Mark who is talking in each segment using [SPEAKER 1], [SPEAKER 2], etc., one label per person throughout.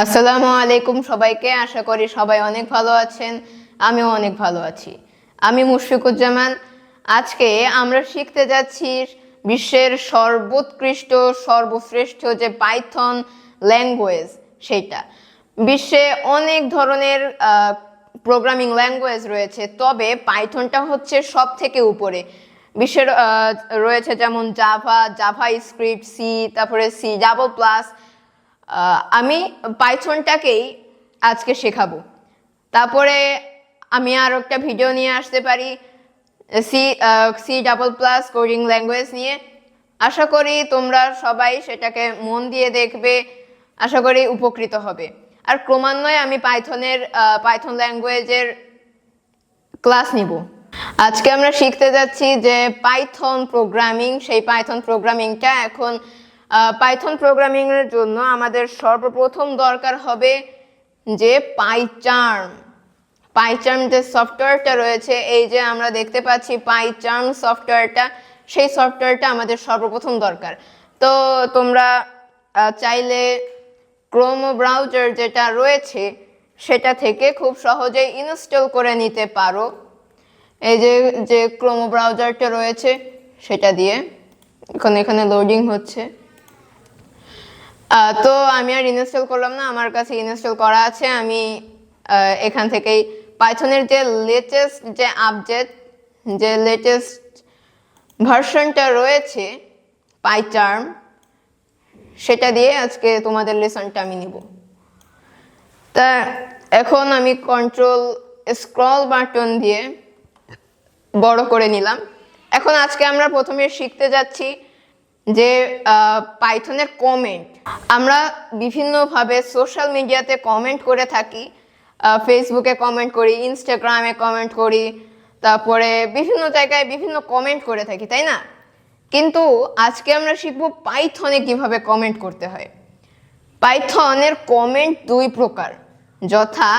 [SPEAKER 1] আসসালামু আলাইকুম সবাইকে। আশা করি সবাই অনেক ভালো আছেন। আমিও অনেক ভালো আছি। আমি মুশফিকুজ্জামান। আজকে আমরা শিখতে যাচ্ছি বিশ্বের সর্বোৎকৃষ্ট সর্বশ্রেষ্ঠ যে পাইথন ল্যাঙ্গুয়েজ, সেইটা। বিশ্বে অনেক ধরনের প্রোগ্রামিং ল্যাঙ্গুয়েজ রয়েছে, তবে পাইথনটা হচ্ছে সব থেকে উপরে। বিশ্বের রয়েছে যেমন জাভা স্ক্রিপ্ট, সি, তারপরে সি ডাবল প্লাস। আমি পাইথনটাকেই আজকে শেখাবো। তারপরে আমি আর একটা ভিডিও নিয়ে আসতে পারি C double plus coding language নিয়ে। আশা করি তোমরা সবাই সেটাকে মন দিয়ে দেখবে, আশা করি উপকৃত হবে। আর ক্রমান্বয়ে আমি পাইথন ল্যাঙ্গুয়েজের ক্লাস নিব। আজকে আমরা শিখতে যাচ্ছি যে পাইথন প্রোগ্রামিং। সেই পাইথন প্রোগ্রামিংটা এখন পাইথন প্রোগ্রামিং এর জন্য আমাদের সর্বপ্রথম দরকার হবে যে পাইচার্ম যে সফটওয়্যারটা রয়েছে, এই যে আমরা দেখতে পাচ্ছি পাইচার্ম সফটওয়্যারটা, সেই সফটওয়্যারটা আমাদের সর্বপ্রথম দরকার। তো তোমরা চাইলে ক্রোম ব্রাউজার যেটা রয়েছে সেটা থেকে খুব সহজেই ইনস্টল করে নিতে পারো। এই যে ক্রোম ব্রাউজারটা রয়েছে সেটা দিয়ে এখানে লোডিং হচ্ছে। তো আমি আর ইনস্টল করলাম না, আমার কাছে ইনস্টল করা আছে। আমি এখান থেকেই পাইথনের যে লেটেস্ট ভার্সনটা রয়েছে পাইচার্ম, সেটা দিয়ে আজকে তোমাদের লেসনটা আমি নিব। তা এখন আমি কন্ট্রোল স্ক্রল বাটন দিয়ে বড় করে নিলাম। এখন আজকে আমরা প্রথমে শিখতে যাচ্ছি যে পাইথনের কমেন্ট। আমরা বিভিন্নভাবে সোশ্যাল মিডিয়াতে কমেন্ট করে থাকি, ফেসবুকে কমেন্ট করি, ইনস্টাগ্রামে কমেন্ট করি, তারপরে বিভিন্ন জায়গায় বিভিন্ন কমেন্ট করে থাকি, তাই না? কিন্তু আজকে আমরা শিখব পাইথনে কিভাবে কমেন্ট করতে হয়। পাইথনের কমেন্ট দুই প্রকার, যথা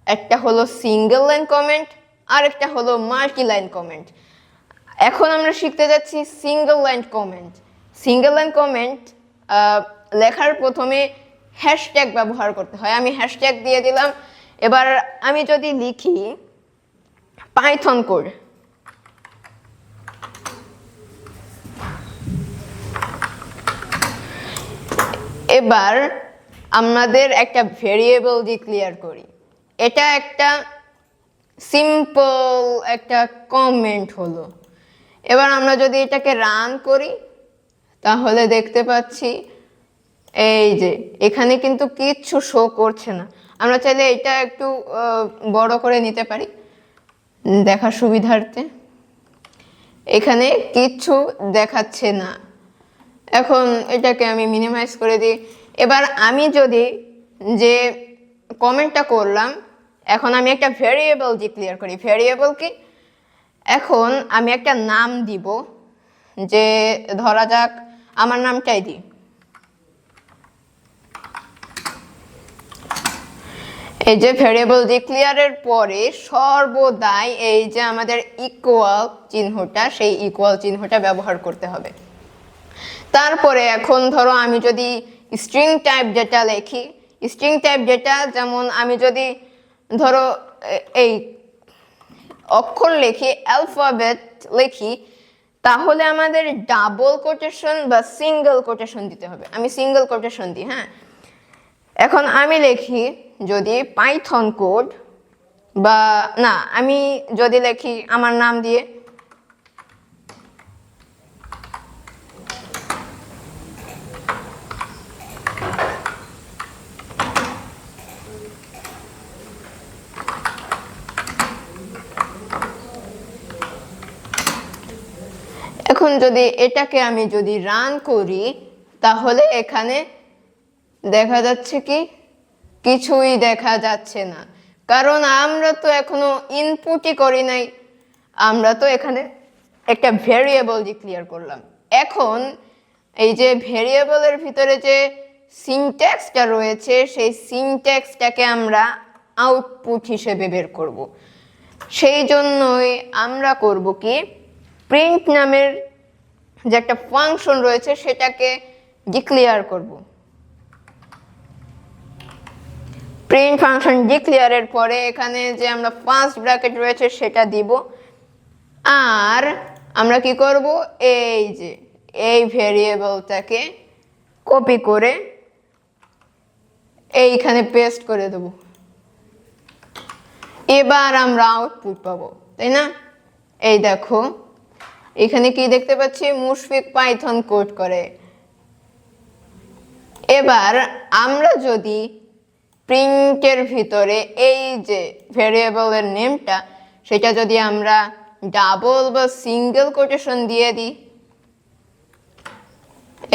[SPEAKER 1] একটা হলো সিঙ্গেল লাইন কমেন্ট আর একটা হলো মাল্টি লাইন কমেন্ট। এখন আমরা শিখতে যাচ্ছি single line comment. Single line comment লেখার প্রথমে হ্যাশট্যাগ ব্যবহার করতে হয়। আমি হ্যাশট্যাগ দিয়ে দিলাম। এবার আমি যদি লিখি পাইথন কোড, এবার আমাদের একটা ভেরিয়েবল ডিক্লেয়ার করি। এটা একটা সিম্পল একটা কমেন্ট হলো। এবার আমরা যদি এটাকে রান করি তাহলে দেখতে পাচ্ছি এই যে এখানে কিন্তু কিচ্ছু শো করছে না। আমরা চাইলে এটা একটু বড় করে নিতে পারি দেখার সুবিধার্থে। এখানে কিচ্ছু দেখাচ্ছে না। এখন এটাকে আমি মিনিমাইজ করে দিই। এবার আমি যদি যে কমেন্টটা করলাম, এখন আমি একটা ভেরিয়েবল ডিক্লেয়ার করি। ভেরিয়েবল কি? এখন আমি একটা নাম দিব, যে ধরা যাক আমার নামটাই দিই। এই যে ভেরিয়েবল ডিক্লেয়ারের পরে সর্বদাই এই যে আমাদের ইকুয়াল চিহ্নটা, সেই ইকুয়াল চিহ্নটা ব্যবহার করতে হবে। তারপরে এখন ধরো আমি যদি স্ট্রিং টাইপ যেটা লিখি, স্ট্রিং টাইপ যেটা, যেমন আমি যদি ধরো এই অক্ষর লিখি, অ্যালফাবেট লিখি, তাহলে আমাদের ডাবল কোটেশন বা সিঙ্গেল কোটেশন দিতে হবে। আমি সিঙ্গেল কোটেশন দিই, হ্যাঁ। এখন আমি লিখি যদি পাইথন কোড, বা না, আমি যদি লিখি আমার নাম দিয়ে, এখন যদি এটাকে আমি যদি রান করি তাহলে এখানে দেখা যাচ্ছে কি কিছুই দেখা যাচ্ছে না, কারণ আমরা তো এখনো ইনপুটই করি নাই। আমরা তো এখানে একটা ভেরিয়েবল ডিক্লেয়ার করলাম। এখন এই যে ভেরিয়েবলের ভিতরে যে সিনট্যাক্সটা রয়েছে, সেই সিনট্যাক্সটাকে আমরা আউটপুট হিসেবে বের করব। সেই জন্যই আমরা করব কি, প্রিন্ট নামের যে একটা ফাংশন রয়েছে সেটাকে ডিক্লেয়ার করব। প্রিন্ট ফাংশন ডিক্লেয়ারের পরে এখানে যে আমরা ফার্স্ট ব্র্যাকেট রয়েছে সেটা দিব, আর আমরা কি করব, এই যে এই ভেরিয়েবলটাকে কপি করে এইখানে পেস্ট করে দেব। এবার আমরা আউটপুট পাবো, তাই না? এই দেখো এখানে কি দেখতে পাচ্ছি, মুশফিক পাইথন কোড করে। এবার আমরা যদি প্রিন্টের ভিতরে এই যে ভেরিয়েবলের নেমটা সেটা যদি আমরা ডাবল বা সিঙ্গেল কোটেশন দিয়ে দিই,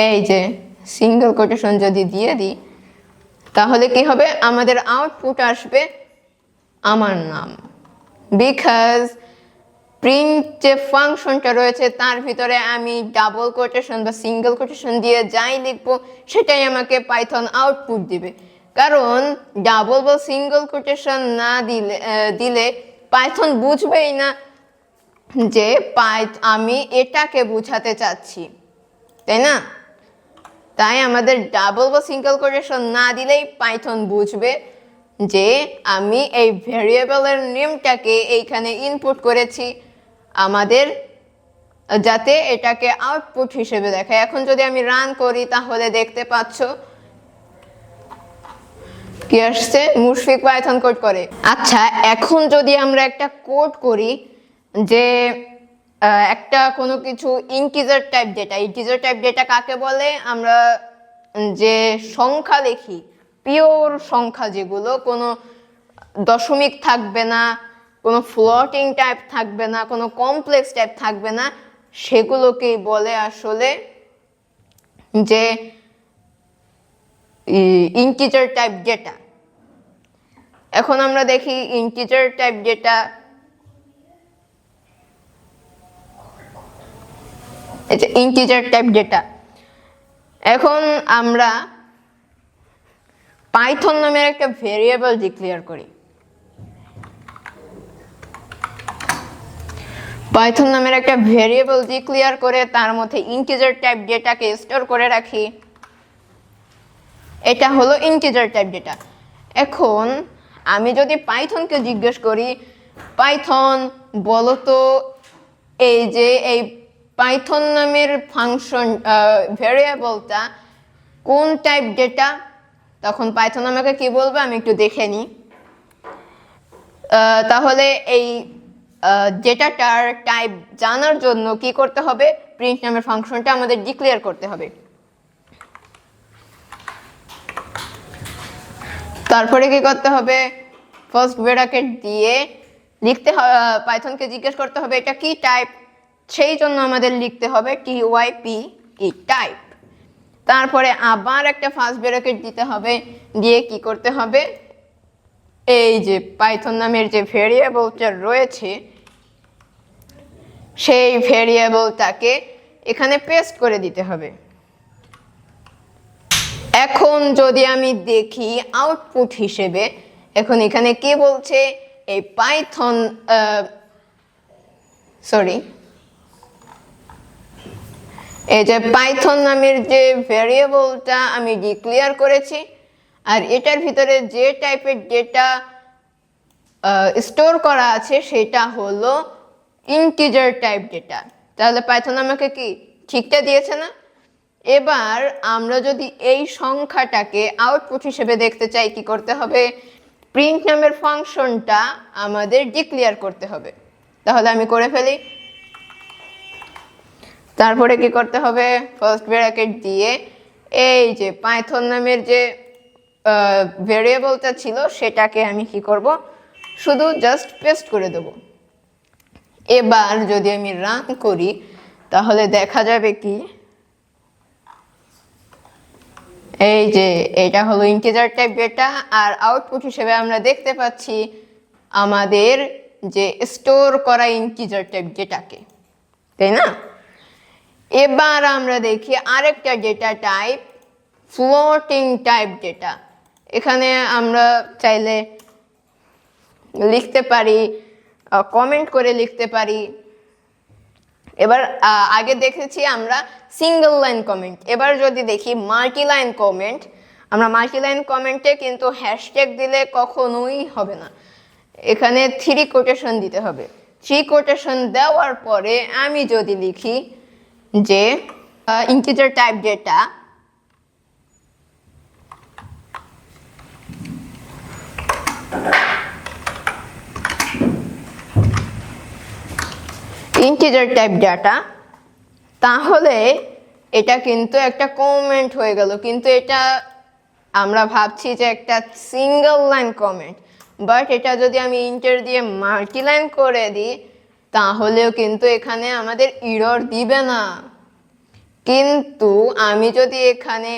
[SPEAKER 1] এই যে সিঙ্গেল কোটেশন যদি দিয়ে দিই, তাহলে কি হবে, আমাদের আউটপুট আসবে আমার নাম। বিকজ প্রিন্ট যে ফাংশনটা রয়েছে তার ভিতরে আমি ডাবল কোটেশন বা সিঙ্গেল কোটেশন দিয়ে যাই লিখবো সেটাই আমাকে পাইথন আউটপুট দিবে। কারণ ডাবল বা সিঙ্গেল কোটেশন না দিলে পাইথন বুঝবেই না যে আমি এটাকে বুঝাতে চাচ্ছি, তাই না? তাই আমাদের ডাবল বা সিঙ্গেল কোটেশন না দিলেই পাইথন বুঝবে যে আমি এই ভেরিয়েবলের নেমটাকে এইখানে ইনপুট করেছি আমাদের, যাতে এটাকে আউটপুট হিসেবে দেখায়। এখন যদি আমি রান করি তাহলে দেখতে পাচ্ছ কি আসছে, মুশফিক পাইথন কোড করে। আচ্ছা, এখন যদি আমরা একটা কোড করি যে একটা কোনো কিছু integer type data, integer type data কাকে বলে, আমরা যে সংখ্যা লিখি, পিওর সংখ্যা, যেগুলো কোনো দশমিক থাকবে না, কোনো ফ্লোটিং টাইপ থাকবে না, কোনো কমপ্লেক্স টাইপ থাকবে না, সেগুলোকেই বলে আসলে যে ইন্টিজার টাইপ ডেটা। এখন আমরা দেখি integer type data, integer type data. এখন আমরা পাইথন নামের একটা ভেরিয়েবল ডিক্লেয়ার করি, পাইথন নামের একটা ভেরিয়েবল ডিক্লেয়ার করে তার মধ্যে ইন্টিজার টাইপ ডেটাকে স্টোর করে রাখি। এটা হলো ইন্টিজার টাইপ ডেটা। এখন আমি যদি পাইথনকে জিজ্ঞেস করি, পাইথন বলো তো এই যে এই পাইথন নামের ফাংশন ভেরিয়েবলটা কোন টাইপ ডেটা, তখন পাইথন আমাকে কি বলবে আমি একটু দেখে নিই। তাহলে এই ডেটাটার টাইপ জানার জন্য কি করতে হবে, প্রিন্ট নামের ফাংশনটা আমাদের ডিক্লেয়ার করতে হবে। তারপরে কি করতে হবে, ফার্স্ট ব্র্যাকেট দিয়ে লিখতে হবে, পাইথনকে জিজ্ঞেস করতে হবে এটা কি টাইপ, সেই জন্য আমাদের লিখতে হবে typ কি টাইপ। তারপরে আবার একটা ফার্স্ট ব্র্যাকেট দিতে হবে, দিয়ে কি করতে হবে, এই যে পাইথন নামের যে ভেরিয়েবলটা রয়েছে সেই ভেরিয়েবলটাকে এখানে পেস্ট করে দিতে হবে। এখন যদি আমি দেখি আউটপুট হিসেবে, এখন এখানে কি বলছে, এই পাইথন এই যে পাইথন নামের যে ভেরিয়েবলটা আমি ডিক্লেয়ার করেছি, আর এটার ভিতরে যে টাইপের ডেটা স্টোর করা আছে সেটা হলো ইন্টিজার টাইপ ডেটা। তাহলে পাইথন আমাকে কি ঠিকটা দিয়েছে না? এবার আমরা যদি এই সংখ্যাটাকে আউটপুট হিসেবে দেখতে চাই, কি করতে হবে, প্রিন্ট নামের ফাংশনটা আমাদের ডিক্লেয়ার করতে হবে। তাহলে আমি করে ফেলি। তারপরে কি করতে হবে, ফার্স্ট ব্র্যাকেট দিয়ে এই যে পাইথন নামের যে ভেরিয়েবলটা ছিল সেটাকে আমি কি করব, শুধু জাস্ট পেস্ট করে দেব। এবার যদি আমি রান করি তাহলে দেখা যাবে কি, এই যে এটা হলো ইন্টিজার টাইপ ডেটা, আর আউটপুট হিসেবে আমরা দেখতে পাচ্ছি আমাদের যে স্টোর করা ইন্টিজার টাইপ ডেটাকে, তাই না? এবার আমরা দেখি আরেকটা data type, floating type data. এখানে আমরা চাইলে লিখতে পারি, কমেন্ট করে লিখতে পারি। এবার আগে দেখেছি আমরা সিঙ্গেল লাইন কমেন্ট, এবার যদি দেখি মাল্টি লাইন কমেন্ট, আমরা মাল্টিলাইন কমেন্টে কিন্তু হ্যাশট্যাগ দিলে কখনোই হবে না, এখানে 3 কোটেশন দিতে হবে। 3 কোটেশন দেওয়ার পরে আমি যদি লিখি যে integer type data integer type data, তাহলে এটা কিন্তু একটা কমেন্ট হয়ে গেল, কিন্তু এটা আমরা ভাবছি যে একটা সিঙ্গেল লাইন কমেন্ট, বাট এটা যদি আমি ইন্টার দিয়ে মাল্টিলাইন করে দিই তাহলেও কিন্তু এখানে আমাদের এরর দিবে না। কিন্তু আমি যদি এখানে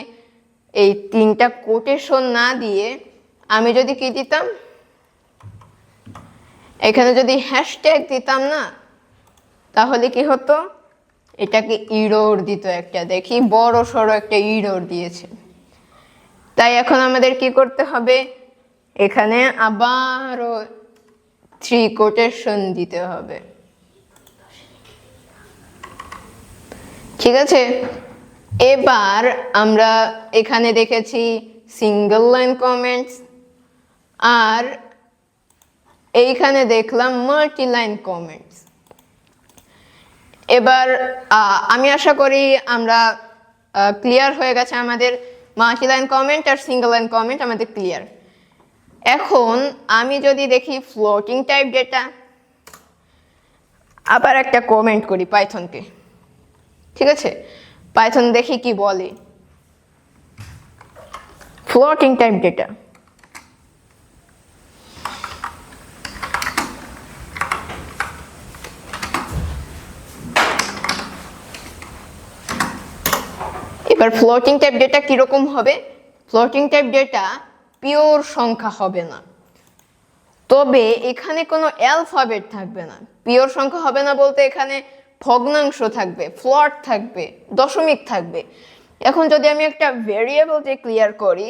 [SPEAKER 1] এই 3টা কোটেশন না দিয়ে আমি যদি কি দিতাম, এখানে যদি হ্যাশট্যাগ দিতাম না, তাহলে কি হতো, এটাকে এরর দিত একটা, দেখি বড় সড়ো একটা এরর দিয়েছে। তাই এখন আমাদের কি করতে হবে, এখানে আবারও 3 কোটেশন দিতে হবে। ঠিক আছে, এবার আমরা এখানে দেখেছি সিঙ্গেল লাইন কমেন্টস, আর এইখানে দেখলাম মাল্টি লাইন কমেন্টস। এবার আমি আশা করি আমরা ক্লিয়ার হয়ে গেছে, আমাদের মাল্টি লাইন কমেন্ট আর সিঙ্গেল লাইন কমেন্ট আমাদের ক্লিয়ার। এখন আমি যদি দেখি ফ্লোটিং টাইপ ডেটা, আবার একটা কমেন্ট করি পাইথনকে। ঠিক আছে, পাইথন দেখি কি বলে। ফ্লোটিং টাইপ ডেটা, এবার ফ্লোটিং টাইপ ডেটা কিরকম হবে, ফ্লোটিং টাইপ ডেটা পিওর সংখ্যা হবে না, তবে এখানে কোনো অ্যালফাবেট থাকবে না। পিওর সংখ্যা হবে না বলতে এখানে ভগ্নাংশ থাকবে, ফ্লট থাকবে, দশমিক থাকবে। এখন যদি আমি একটা ভেরিয়েবল ডিক্লেয়ার করি,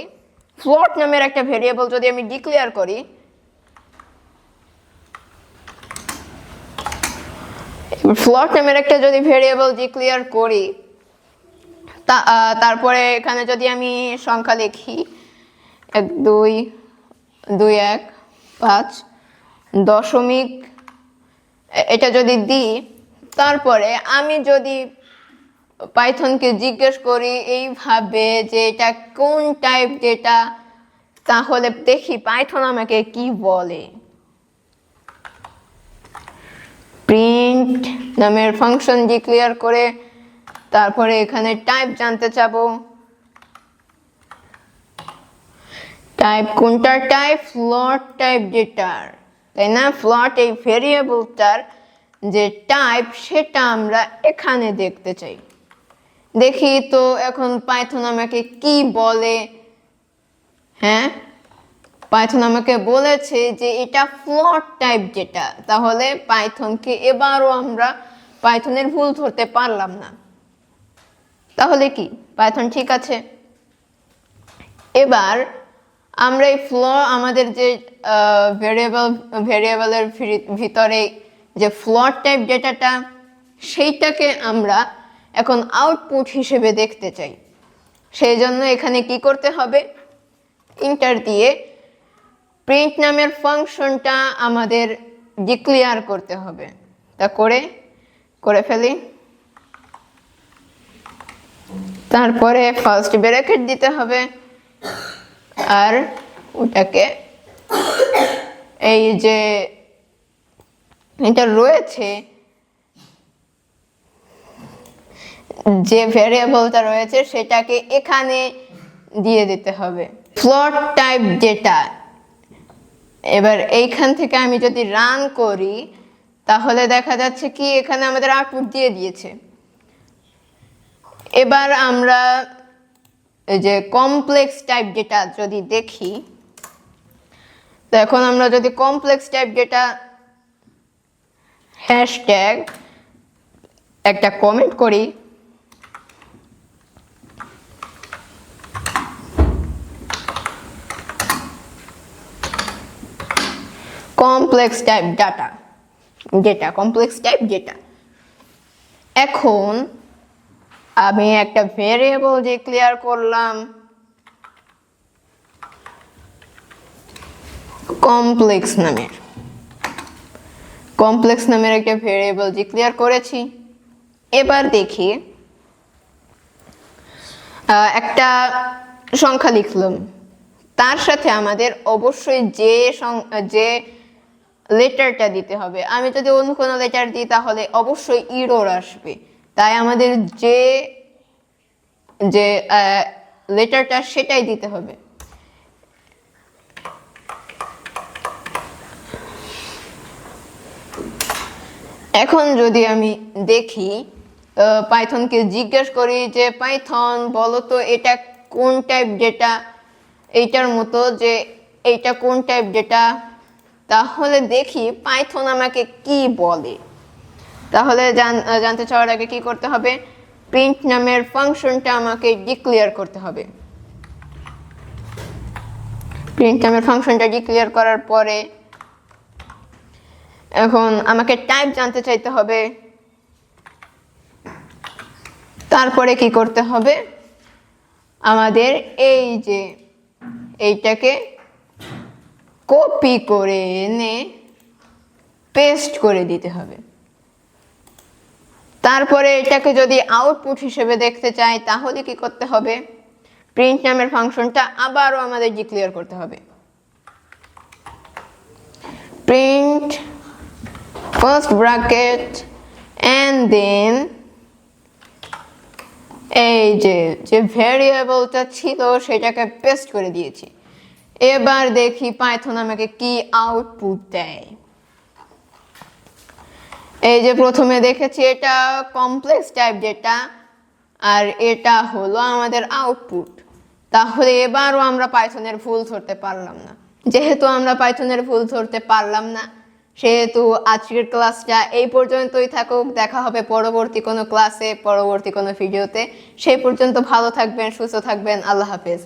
[SPEAKER 1] ফ্লট নামের একটা ভেরিয়েবল যদি আমি ডিক্লেয়ার করি, ফ্লট নামের একটা যদি ভেরিয়েবল ডিক্লেয়ার করি, তারপরে এখানে যদি আমি সংখ্যা লিখি 1 2 2 1 5 দশমিক, এটা যদি দিই, তারপরে আমি যদি পাইথনকে জিজ্ঞেস করি এইভাবে যে এটা কোন টাইপ ডেটা, তাহলে দেখি পাইথন আমাকে কি বলে। প্রিন্ট নামের ফাংশন ডিক্লেয়ার করে তারপরে এখানে টাইপ জানতে চাবো, টাইপ কোনটার টাইপ, ফ্লোট টাইপ ডেটার, তাই না? ফ্লোট এই ভেরিয়েবলটার যে টাইপ সেটা আমরা এখানে দেখতে চাই। দেখি তো এখন পাইথন আমাকে কি বলে। হ্যাঁ, পাইথন আমাকে বলেছে যে এটা ফ্লোট টাইপ ডেটা, তাহলে পাইথনকে এবারও আমরা পাইথনের ভুল ধরতে পারলাম না। তাহলে কি পাইথন ঠিক আছে? এবার আমরা এই আমাদের যে ভেরিয়েবলের ভিতরে যে ফ্লোট টাইপ ডেটাটা, সেইটাকে আমরা এখন আউটপুট হিসেবে দেখতে চাই। সেই জন্য এখানে কি করতে হবে, ইন্টার দিয়ে প্রিন্ট নামের ফাংশনটা আমাদের ডিক্লেয়ার করতে হবে। তা করে ফেলি, তারপরে ফার্স্ট ব্র্যাকেট দিতে হবে, আর ওটাকে এই যে এটা রয়েছে, যে ভেরিয়েবলটা রয়েছে সেটাকে এখানে দিয়ে দিতে হবে, ফ্লোট টাইপ ডেটা। এবার এইখান থেকে আমি যদি রান করি, তাহলে দেখা যাচ্ছে কি এখানে আমাদের আউটপুট দিয়ে দিয়েছে। এবার আমরা এই যে কমপ্লেক্স টাইপ ডেটা যদি দেখি, তো এখন আমরা যদি কমপ্লেক্স টাইপ ডেটা হ্যাশট্যাগ একটা কমেন্ট করি, complex type data complex type data. এখন আমি একটা ভেরিয়েবল ডিক্লেয়ার করলাম, কমপ্লেক্স নামের একটা ভেরিয়েবল ডিক্লেয়ার করেছি। এবার দেখি একটা সংখ্যা লিখলাম, তার সাথে আমাদের অবশ্যই যে লেটারটা দিতে হবে। আমি যদি অন্য কোনো লেটার দিই তাহলে অবশ্যই ইরর আসবে, তাই আমাদের যে লেটারটা সেটাই দিতে হবে। এখন যদি আমি দেখি পাইথনকে জিজ্ঞেস করি যে পাইথন বলো তো এটা কোন টাইপ ডেটা, এইটার মতো যে এইটা কোন টাইপ ডেটা, তাহলে দেখি পাইথন আমাকে কি বলে। তাহলে জানতে চাওয়ার আগে কি করতে হবে, প্রিন্ট নামের ফাংশনটা আমাকে ডিক্লেয়ার করতে হবে। প্রিন্ট নামের ফাংশনটা ডিক্লেয়ার করার পরে এখন আমাকে টাইপ জানতে চাইতে হবে। তারপরে কি করতে হবে, আমাদের এই যে এইটাকে কপি করে এনে পেস্ট করে দিতে হবে। তারপরে এটাকে যদি আউটপুট হিসেবে দেখতে চাই তাহলে কি করতে হবে, প্রিন্ট নামের ফাংশনটা আবারও আমাদের ডিক্লেয়ার করতে হবে। Print first bracket and then এই যে ভেরিয়েবলটা ছিল সেটাকে পেস্ট করে দিয়েছি। এবার দেখি পাইথন আমাকে কি আউটপুট দেয়। এই যে প্রথমে দেখেছি এটা কমপ্লেক্স টাইপ ডেটা, আর এটা হলো আমাদের আউটপুট। তাহলে এবারও আমরা পাইথনের ভুল ধরতে পারলাম না। যেহেতু আমরা পাইথনের ভুল ধরতে পারলাম না, সেহেতু আজকের ক্লাসটা এই পর্যন্তই থাকুক। দেখা হবে পরবর্তী কোনো ক্লাসে, পরবর্তী কোনো ভিডিওতে। সেই পর্যন্ত ভালো থাকবেন, সুস্থ থাকবেন। আল্লাহ হাফেজ।